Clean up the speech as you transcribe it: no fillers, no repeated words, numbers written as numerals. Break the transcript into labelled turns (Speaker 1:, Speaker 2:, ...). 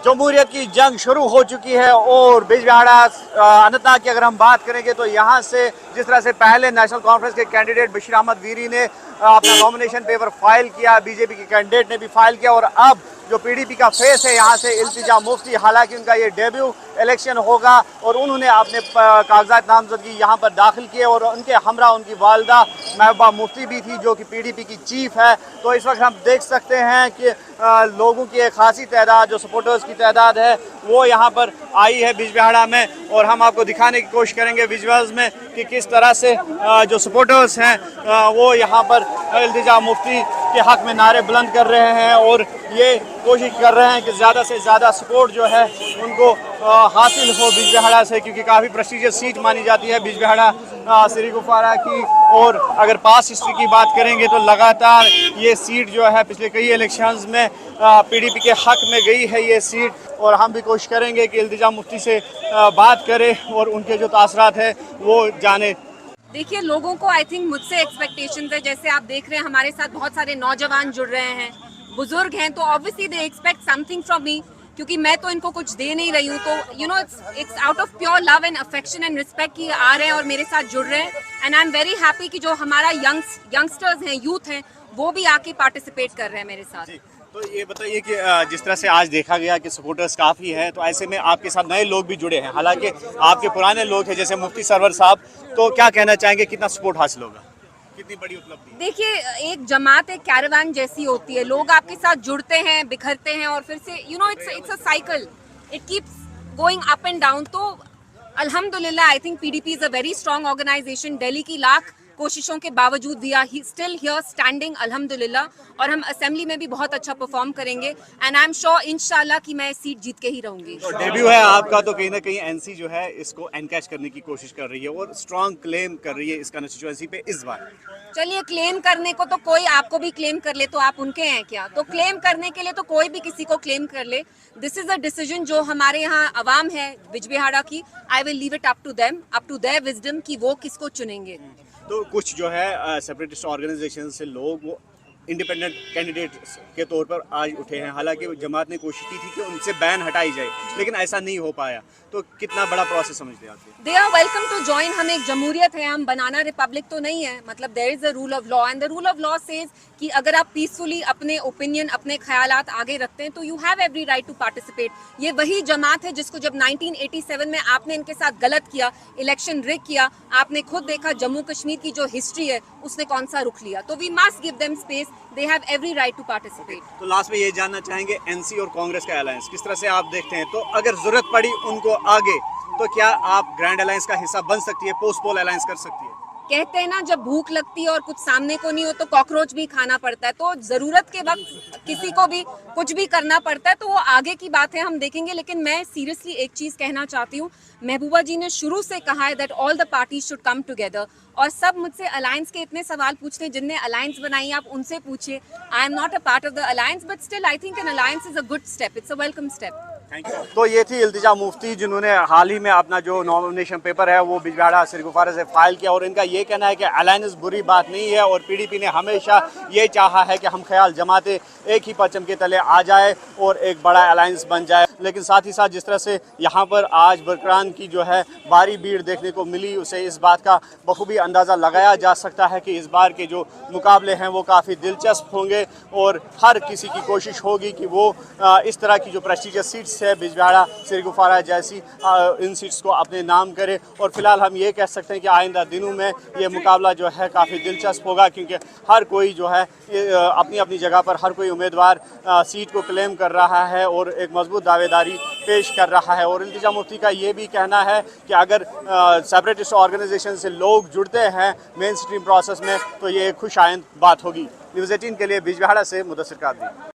Speaker 1: जमहूरियत की जंग शुरू हो चुकी है और बिजबिहाड़ा अनंतनाग की अगर हम बात करेंगे तो यहाँ से जिस तरह से पहले नेशनल कॉन्फ्रेंस के कैंडिडेट बशीर अहमद वीरी ने अपना नॉमिनेशन पेपर फाइल किया, बीजेपी के कैंडिडेट ने भी फाइल किया और अब जो पीडीपी का फेस है यहाँ से इल्तिजा मुफ्ती, हालांकि उनका ये डेब्यू इलेक्शन होगा और उन्होंने अपने कागजात नामजदगी यहाँ पर दाखिल किए और उनके हमरा उनकी वालदा महबूबा मुफ्ती भी थी जो कि पीडीपी की चीफ है। तो इस वक्त हम देख सकते हैं कि लोगों की एक खासी तादाद, जो सपोर्टर्स की तादाद है वो यहाँ पर आई है बिजबिहाड़ा में और हम आपको दिखाने की कोशिश करेंगे विजुअल्स में कि किस तरह से जो सपोर्टर्स हैं वो यहाँ पर इल्तिजा मुफ्ती के हक में नारे बुलंद कर रहे हैं और ये कोशिश कर रहे हैं कि ज़्यादा से ज़्यादा सपोर्ट जो है उनको हासिल हो बिजबिहाड़ा से, क्योंकि काफ़ी प्रेस्टीजियस सीट मानी जाती है बिजबिहाड़ा श्रीगुफारा की। और अगर पास हिस्ट्री की बात करेंगे तो लगातार ये सीट जो है पिछले कई इलेक्शंस में पीडीपी के हक में गई है ये सीट और हम भी कोशिश करेंगे कि इल्तिजा मुफ्ती से बात करें और उनके जो तासरात है वो जाने।
Speaker 2: देखिए, लोगों को आई थिंक मुझसे एक्सपेक्टेशंस है, जैसे आप देख रहे हैं हमारे साथ बहुत सारे नौजवान जुड़ रहे हैं, बुजुर्ग हैं, तो obviously they expect something from me, क्योंकि मैं तो इनको कुछ दे नहीं रही हूँ। तो you know it's out of pure love and affection and respect कि आ रहे हैं और मेरे साथ जुड़ रहे हैं and I am very happy कि जो हमारा यंगस्टर्स हैं, यूथ हैं, वो भी आके पार्टिसिपेट कर रहे हैं मेरे साथ।
Speaker 1: तो ये बताइए कि जिस तरह से आज देखा गया कि सपोर्टर्स काफ़ी हैं, तो ऐसे में आपके साथ नए लोग भी जुड़े हैं, हालांकि आपके पुराने लोग हैं जैसे मुफ्ती सरवर साहब, तो क्या कहना चाहेंगे, कितना सपोर्ट हासिल होगा, कितनी बड़ी उपलब्धि?
Speaker 2: देखिए, एक जमात एक कैरावान जैसी होती है, लोग आपके साथ जुड़ते हैं, बिखरते हैं और फिर से you know it's a cycle, it keeps going up and down. तो अल्हम्दुलिल्लाह I think PDP is a very strong organisation. Delhi की लाख कोशिशों के बावजूद we are still here standing अल्हम्दुलिल्लाह, और हम असेंबली में भी बहुत अच्छा परफॉर्म करेंगे एंड आई एम श्योर इंशाल्लाह कि मैं सीट जीत के ही रहूंगी।
Speaker 1: तो डेब्यू है आपका, तो कहीं ना कहीं एनसी जो है इसको एनकैश करने की कोशिश कर रही है और स्ट्रॉन्ग क्लेम कर रही है इस कंस्टिट्यूएंसी पे इस बार।
Speaker 2: चलिए, क्लेम करने को तो कोई आपको भी क्लेम कर ले तो आप उनके हैं क्या? तो क्लेम करने के लिए तो कोई भी किसी को क्लेम कर ले। दिस इज अ डिसीजन जो हमारे यहाँ अवाम है बिजबिहाड़ा की। I will leave it up to them, up to their wisdom कि वो किसको चुनेंगे।
Speaker 1: तो कुछ जो है सेपरेटिस्ट ऑर्गेनाइजेशन से लोग वो इंडिपेंडेंट कैंडिडेट के तौर पर आज उठे हैं, हालांकि जमात ने कोशिश की थी कि उनसे बैन हटाई जाए लेकिन ऐसा नहीं हो पाया, तो कितना बड़ा प्रोसेस समझते हैं आप?
Speaker 2: They are welcome to join. हम एक जमहूरियत है, हम बनाना रिपब्लिक तो नहीं है। मतलब there is a rule of law and the rule of law says कि अगर आप पीसफुली अपने ओपिनियन, अपने ख्यालात आगे रखते हैं तो you have every right to participate. ये वही जमात है जिसको जब 1987 में आपने इनके साथ गलत किया, इलेक्शन रिग किया, आपने खुद देखा जम्मू कश्मीर की जो हिस्ट्री है उसने कौन सा रुख लिया। तो we must give them space, they have every right to participate.
Speaker 1: तो लास्ट में ये जानना चाहेंगे एनसी और कांग्रेस का अलायंस किस तरह से आप देखते हैं? तो अगर जरूरत पड़ी उनको आगे, तो क्या आप ग्रैंड अलायंस का हिस्सा बन सकती है, पोस्ट पोल अलायंस कर सकती है?
Speaker 2: कहते हैं ना, जब भूख लगती है और कुछ सामने को नहीं हो तो कॉकरोच भी खाना पड़ता है। तो जरूरत के वक्त किसी को भी कुछ भी करना पड़ता है, तो वो आगे की बात है, हम देखेंगे। लेकिन मैं सीरियसली एक चीज कहना चाहती हूँ, महबूबा जी ने शुरू से कहा है that all the parties should come together, और सब मुझसे अलायंस के इतने सवाल पूछते हैं, जिनने अलायंस बनाई आप उनसे पूछिए। I am not a part of the alliance but still I think N alliance is a good step, it's a welcome step.
Speaker 1: तो ये थी इल्तिजा मुफ्ती जिन्होंने हाल ही में अपना जो नॉमिनेशन पेपर है वो बिजबिहाड़ा श्रीगुफारा से फाइल किया और इनका ये कहना है कि अलायंस बुरी बात नहीं है और पीडीपी ने हमेशा ये चाहा है कि हम ख्याल जमाते एक ही परचम के तले आ जाए और एक बड़ा अलायंस बन जाए। लेकिन साथ ही साथ जिस तरह से यहाँ पर आज बरकरान की जो है भारी भीड़ देखने को मिली, उसे इस बात का बखूबी अंदाज़ा लगाया जा सकता है कि इस बार के जो मुकाबले हैं वो काफ़ी दिलचस्प होंगे और हर किसी की कोशिश होगी कि वो इस तरह की जो प्रेस्टीजियस सीट्स है बिजबिहाड़ा श्रीगुफारा जैसी इन सीट्स को अपने नाम करे। और फिलहाल हम ये कह सकते हैं कि आइंदा दिनों में ये मुकाबला जो है काफ़ी दिलचस्प होगा, क्योंकि हर कोई जो है अपनी अपनी जगह पर हर कोई उम्मीदवार सीट को क्लेम कर रहा है और एक मजबूत दावेदारी पेश कर रहा है। और इल्तिजा मुफ्ती का ये भी कहना है कि अगर सेपरेटिस्ट ऑर्गेनाइजेशन से लोग जुड़ते हैं मेन स्ट्रीम प्रोसेस में तो ये खुश आइंद बात होगी। न्यूज़ 18 के लिए बिजबिहाड़ा से मुदस्सिर कादरी।